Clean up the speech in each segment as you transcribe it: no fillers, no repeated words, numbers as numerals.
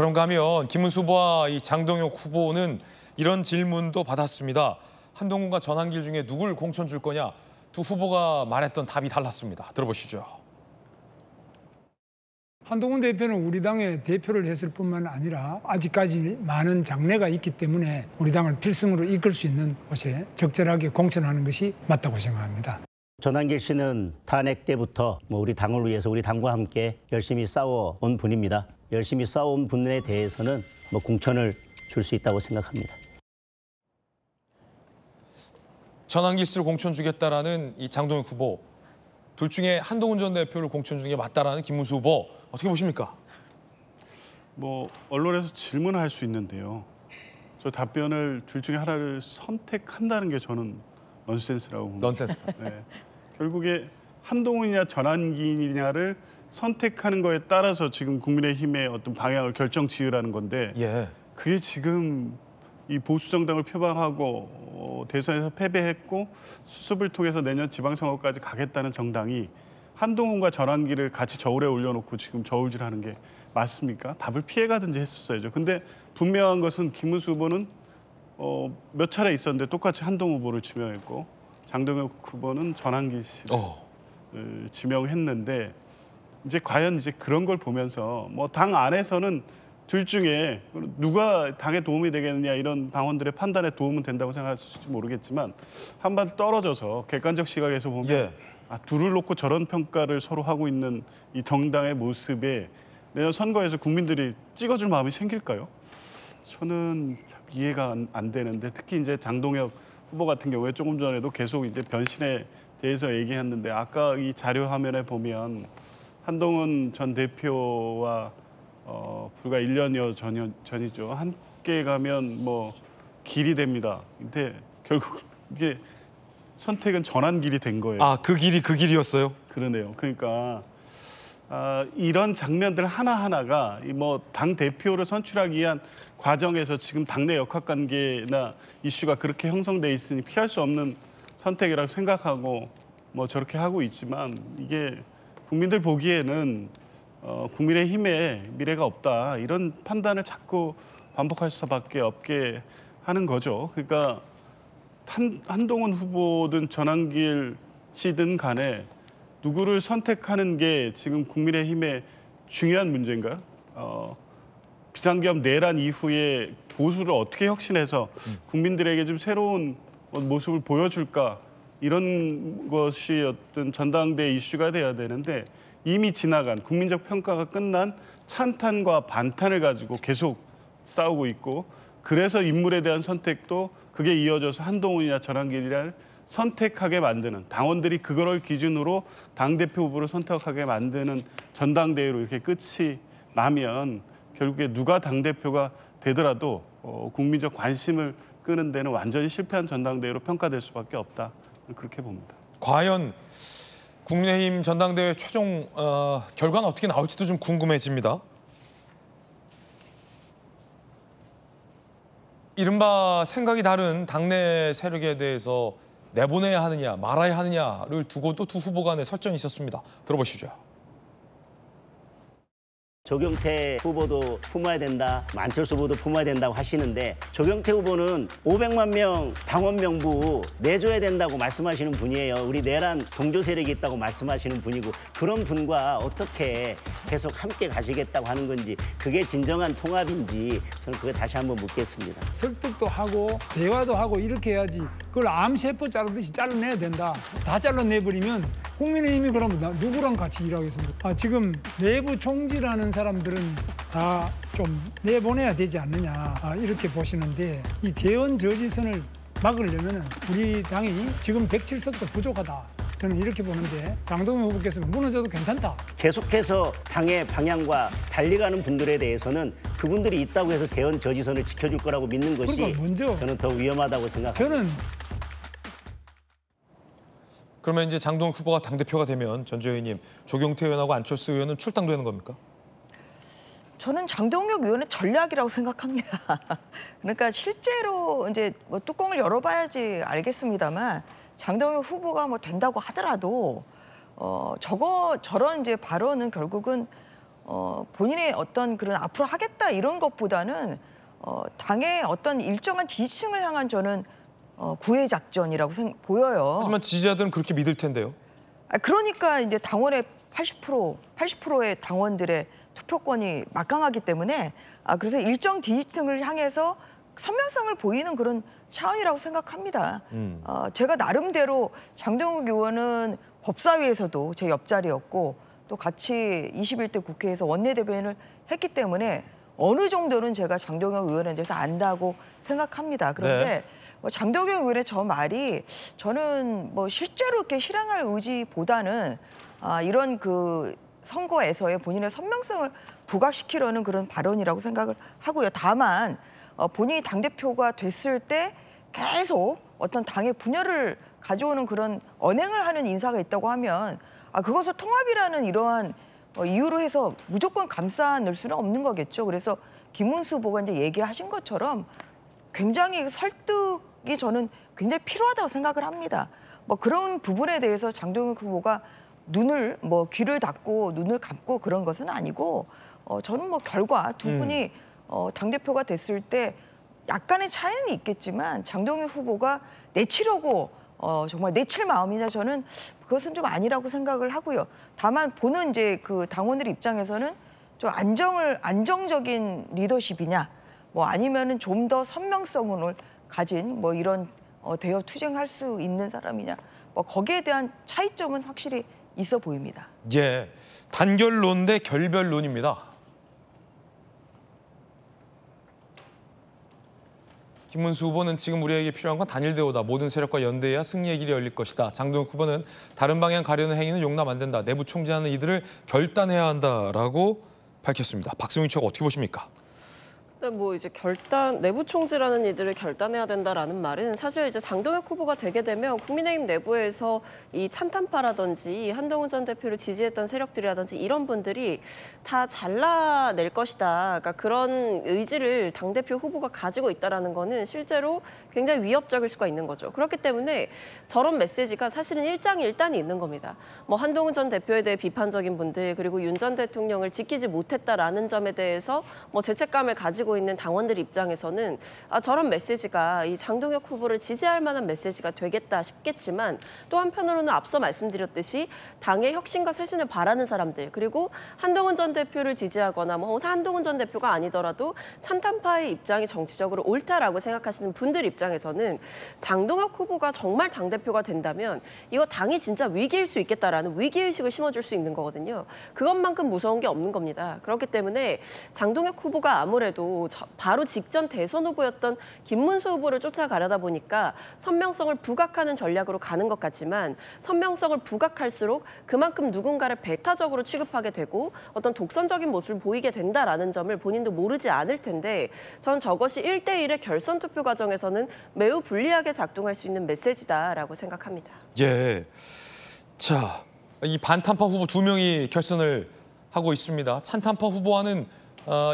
그런가 하면 김문수 후보와 이 장동혁 후보는 이런 질문도 받았습니다. 한동훈과 전환길 중에 누굴 공천 줄 거냐? 두 후보가 말했던 답이 달랐습니다. 들어보시죠. 한동훈 대표는 우리 당의 대표를 했을 뿐만 아니라 아직까지 많은 장래가 있기 때문에 우리 당을 필승으로 이끌 수 있는 곳에 적절하게 공천하는 것이 맞다고 생각합니다. 전환길 씨는 탄핵 때부터 우리 당을 위해서 우리 당과 함께 열심히 싸워온 분입니다. 열심히 싸워온 분에 대해서는 공천을 줄 수 있다고 생각합니다. 전환길 씨를 공천 주겠다라는 이 장동혁 후보, 둘 중에 한동훈 전 대표를 공천 주는 게 맞다라는 김문수 후보, 어떻게 보십니까? 언론에서 질문할 수 있는데요. 저 답변을 둘 중에 하나를 선택한다는 게 저는 넌센스라고 봅니다. 넌센스. 네. 결국에 한동훈이냐 전환길이냐를 선택하는 거에 따라서 지금 국민의힘의 어떤 방향을 결정 지으라는 건데 예. 그게 지금 이 보수 정당을 표방하고 대선에서 패배했고 수습을 통해서 내년 지방선거까지 가겠다는 정당이 한동훈과 전환길을 같이 저울에 올려놓고 지금 저울질하는 게 맞습니까? 답을 피해가든지 했었어야죠. 근데 분명한 것은 김문수 후보는 몇 차례 있었는데 똑같이 한동훈 후보를 지명했고 장동혁 후보는 전환길 씨를 지명했는데 이제 과연 그런 걸 보면서 당 안에서는 둘 중에 누가 당에 도움이 되겠느냐 이런 당원들의 판단에 도움은 된다고 생각할지 모르겠지만 한발 떨어져서 객관적 시각에서 보면 둘을 놓고 저런 평가를 서로 하고 있는 이 정당의 모습에 내년 선거에서 국민들이 찍어줄 마음이 생길까요? 저는 참 이해가 안 되는데 특히 이제 장동혁 후보 같은 경우에 조금 전에도 계속 이제 변신에 대해서 얘기했는데 아까 이 자료 화면에 보면 한동훈 전 대표와 불과 1년여 전이죠. 함께 가면 길이 됩니다. 근데 결국 이게 선택은 전환길이 된 거예요. 아, 그 길이었어요? 그러네요. 그러니까 이런 장면들 하나하나가 당 대표를 선출하기 위한 과정에서 지금 당내 역학관계나 이슈가 그렇게 형성돼 있으니 피할 수 없는 선택이라고 생각하고 저렇게 하고 있지만 이게 국민들 보기에는 국민의힘에 미래가 없다 이런 판단을 자꾸 반복할 수밖에 없게 하는 거죠. 그러니까 한동훈 후보든 전환길 씨든 간에 누구를 선택하는 게 지금 국민의힘의 중요한 문제인가요? 비상계엄 내란 이후에 보수를 어떻게 혁신해서 국민들에게 좀 새로운 모습을 보여줄까 이런 것이 어떤 전당대 이슈가 돼야 되는데 이미 지나간 국민적 평가가 끝난 찬탄과 반탄을 가지고 계속 싸우고 있고 그래서 인물에 대한 선택도 그게 이어져서 한동훈이나 전환길이를 선택하게 만드는 당원들이 그걸 기준으로 당대표 후보를 선택하게 만드는 전당대회로 이렇게 끝이 나면 결국에 누가 당대표가 되더라도 국민적 관심을 끄는 데는 완전히 실패한 전당대회로 평가될 수밖에 없다. 그렇게 봅니다. 과연 국민의힘 전당대회 최종 결과는 어떻게 나올지도 좀 궁금해집니다. 이른바 생각이 다른 당내 세력에 대해서 내보내야 하느냐 말아야 하느냐를 두고도 두 후보 간의 설전이 있었습니다. 들어보시죠. 조경태 후보도 품어야 된다, 안철수 후보도 품어야 된다고 하시는데 조경태 후보는 500만 명 당원 명부 내줘야 된다고 말씀하시는 분이에요. 우리 내란 동조 세력이 있다고 말씀하시는 분이고 그런 분과 어떻게 계속 함께 가시겠다고 하는 건지 그게 진정한 통합인지 저는 그게 다시 한번 묻겠습니다. 설득도 하고 대화도 하고 이렇게 해야지 그걸 암세포 자르듯이 잘라내야 된다. 다 잘라내버리면 국민의힘이 그러면 누구랑 같이 일하겠습니까? 지금 내부 총질하는 사람들은 다 좀 내보내야 되지 않느냐 이렇게 보시는데 이 개헌 저지선을 막으려면 우리 당이 지금 107석도 부족하다. 저는 이렇게 보는데 장동혁 후보께서는 무너져도 괜찮다. 계속해서 당의 방향과 달리 가는 분들에 대해서는 그분들이 있다고 해서 개헌 저지선을 지켜줄 거라고 믿는 것이 그러니까 먼저 저는 더 위험하다고 생각합니다. 그러면 이제 장동혁 후보가 당대표가 되면 전주 의원님, 조경태 의원하고 안철수 의원은 출당되는 겁니까? 저는 장동혁 의원의 전략이라고 생각합니다. 그러니까 실제로 이제 뚜껑을 열어봐야지 알겠습니다만 장동혁 후보가 된다고 하더라도 저런 이제 발언은 결국은 본인의 어떤 그런 앞으로 하겠다 이런 것보다는 당의 어떤 일정한 지지층을 향한 저는 구애 작전이라고 보여요. 하지만 지지자들은 그렇게 믿을 텐데요. 그러니까 이제 당원의 80%의 당원들의 투표권이 막강하기 때문에 그래서 일정 지지층을 향해서 선명성을 보이는 그런 차원이라고 생각합니다. 제가 나름대로 장동욱 의원은 법사위에서도 제 옆자리였고 또 같이 21대 국회에서 원내대변인을 했기 때문에 어느 정도는 제가 장동욱 의원에 대해서 안다고 생각합니다. 그런데 장동욱 의원의 저 말이 저는 뭐 실제로 이렇게 실행할 의지보다는 이런 그 선거에서의 본인의 선명성을 부각시키려는 그런 발언이라고 생각을 하고요. 다만 본인이 당대표가 됐을 때 계속 어떤 당의 분열을 가져오는 그런 언행을 하는 인사가 있다고 하면 그것을 통합이라는 이러한 이유로 해서 무조건 감싸 넣을 수는 없는 거겠죠. 그래서 김문수 후보가 이제 얘기하신 것처럼 굉장히 설득이 저는 굉장히 필요하다고 생각을 합니다. 뭐 그런 부분에 대해서 장동욱 후보가 귀를 닫고 눈을 감고 그런 것은 아니고 저는 뭐 결과 두 분이 당대표가 됐을 때 약간의 차이는 있겠지만 장동욱 후보가 내치려고 정말 내칠 마음이냐 저는 그것은 좀 아니라고 생각을 하고요. 다만 보는 이제 그 당원들 입장에서는 좀 안정적인 리더십이냐 뭐 아니면은 좀 더 선명성을 가진 뭐 이런 대여 투쟁할 수 있는 사람이냐 뭐 거기에 대한 차이점은 확실히 있어 보입니다. 예, 단결론 대 결별론입니다. 김문수 후보는 지금 우리에게 필요한 건 단일 대우다. 모든 세력과 연대해야 승리의 길이 열릴 것이다. 장동욱 후보는 다른 방향 가려는 행위는 용납 안 된다. 내부 총질하는 이들을 결단해야 한다라고 밝혔습니다. 박승민 측 어떻게 보십니까? 근데 뭐 이제 내부 총질하는 이들을 결단해야 된다라는 말은 사실 이제 장동혁 후보가 되게 되면 국민의힘 내부에서 이 찬탄파라든지 한동훈 전 대표를 지지했던 세력들이라든지 이런 분들이 다 잘라낼 것이다. 그러니까 그런 의지를 당대표 후보가 가지고 있다라는 거는 실제로 굉장히 위협적일 수가 있는 거죠. 그렇기 때문에 저런 메시지가 사실은 일장일단이 있는 겁니다. 뭐 한동훈 전 대표에 대해 비판적인 분들 그리고 윤 전 대통령을 지키지 못했다라는 점에 대해서 뭐 죄책감을 가지고 있는 당원들 입장에서는 저런 메시지가 이 장동혁 후보를 지지할 만한 메시지가 되겠다 싶겠지만 또 한편으로는 앞서 말씀드렸듯이 당의 혁신과 쇄신을 바라는 사람들 그리고 한동훈 전 대표를 지지하거나 뭐 한동훈 전 대표가 아니더라도 찬탄파의 입장이 정치적으로 옳다라고 생각하시는 분들 입장에서는 장동혁 후보가 정말 당대표가 된다면 이거 당이 진짜 위기일 수 있겠다라는 위기의식을 심어줄 수 있는 거거든요. 그것만큼 무서운 게 없는 겁니다. 그렇기 때문에 장동혁 후보가 아무래도 바로 직전 대선 후보였던 김문수 후보를 쫓아가려다 보니까 선명성을 부각하는 전략으로 가는 것 같지만 선명성을 부각할수록 그만큼 누군가를 배타적으로 취급하게 되고 어떤 독선적인 모습을 보이게 된다라는 점을 본인도 모르지 않을 텐데 전 저것이 1대1의 결선 투표 과정에서는 매우 불리하게 작동할 수 있는 메시지다라고 생각합니다. 예, 자, 이 반탄파 후보 2명이 결선을 하고 있습니다. 찬탄파 후보와는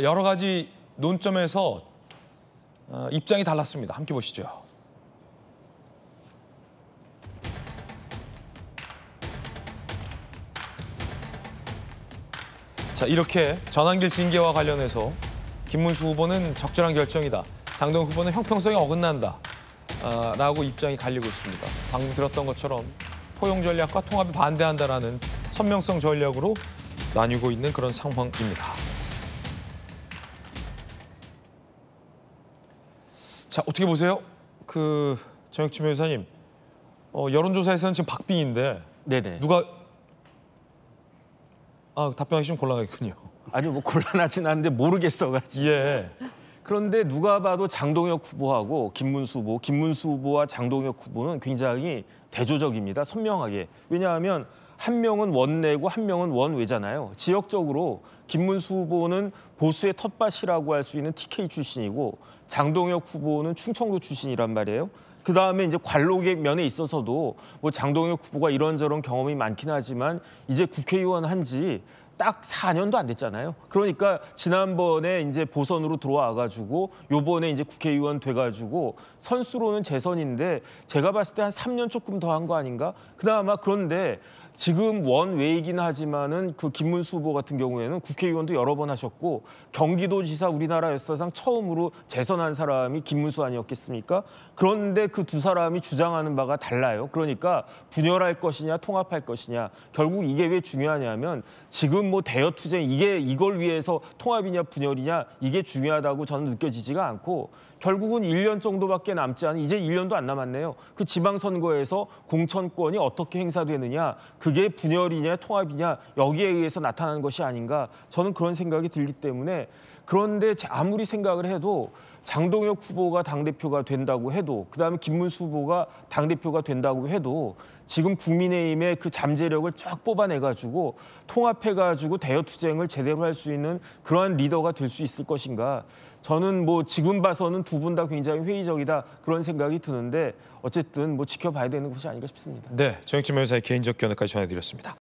여러 가지 논점에서 입장이 달랐습니다. 함께 보시죠. 자, 이렇게 전환길 징계와 관련해서 김문수 후보는 적절한 결정이다. 장동욱 후보는 형평성에 어긋난다. 라고 입장이 갈리고 있습니다. 방금 들었던 것처럼 포용 전략과 통합에 반대한다라는 선명성 전략으로 나뉘고 있는 그런 상황입니다. 자, 어떻게 보세요? 정혁진 변호사님, 여론조사에서는 지금 박빙인데 네네. 누가 답변하기 좀 곤란하겠군요. 아니 뭐 곤란하진 않은데 모르겠어가지고. 예. 그런데 누가 봐도 장동혁 후보하고 김문수 후보와 장동혁 후보는 굉장히 대조적입니다. 선명하게. 왜냐하면 한 명은 원내고 한 명은 원외잖아요. 지역적으로 김문수 후보는 보수의 텃밭이라고 할 수 있는 TK 출신이고 장동혁 후보는 충청도 출신이란 말이에요. 그다음에 이제 관록의 면에 있어서도 뭐 장동혁 후보가 이런저런 경험이 많긴 하지만 이제 국회의원 한지 딱 4년도 안 됐잖아요. 그러니까 지난번에 이제 보선으로 들어와가지고 요번에 이제 국회의원 돼가지고 선수로는 재선인데 제가 봤을 때 한 3년 조금 더 한 거 아닌가? 그나마 그런데 지금 원외이긴 하지만은 그 김문수 후보 같은 경우에는 국회의원도 여러 번 하셨고 경기도지사 우리나라 역사상 처음으로 재선한 사람이 김문수 아니었겠습니까? 그런데 그 두 사람이 주장하는 바가 달라요. 그러니까 분열할 것이냐 통합할 것이냐. 결국 이게 왜 중요하냐면 지금 뭐 대여 투쟁 이걸 위해서 통합이냐 분열이냐 이게 중요하다고 저는 느껴지지가 않고 결국은 1년 정도밖에 남지 않은 이제 1년도 안 남았네요. 그 지방선거에서 공천권이 어떻게 행사되느냐 그게 분열이냐 통합이냐 여기에 의해서 나타나는 것이 아닌가 저는 그런 생각이 들기 때문에 그런데 아무리 생각을 해도 장동혁 후보가 당대표가 된다고 해도 그다음에 김문수 후보가 당대표가 된다고 해도 지금 국민의힘의 그 잠재력을 쫙 뽑아내가지고 통합해가지고 대여투쟁을 제대로 할 수 있는 그러한 리더가 될 수 있을 것인가. 저는 뭐 지금 봐서는 두 분 다 굉장히 회의적이다 그런 생각이 드는데 어쨌든 뭐 지켜봐야 되는 것이 아닌가 싶습니다. 네, 정익진 변호사의 개인적 견해까지 전해드렸습니다.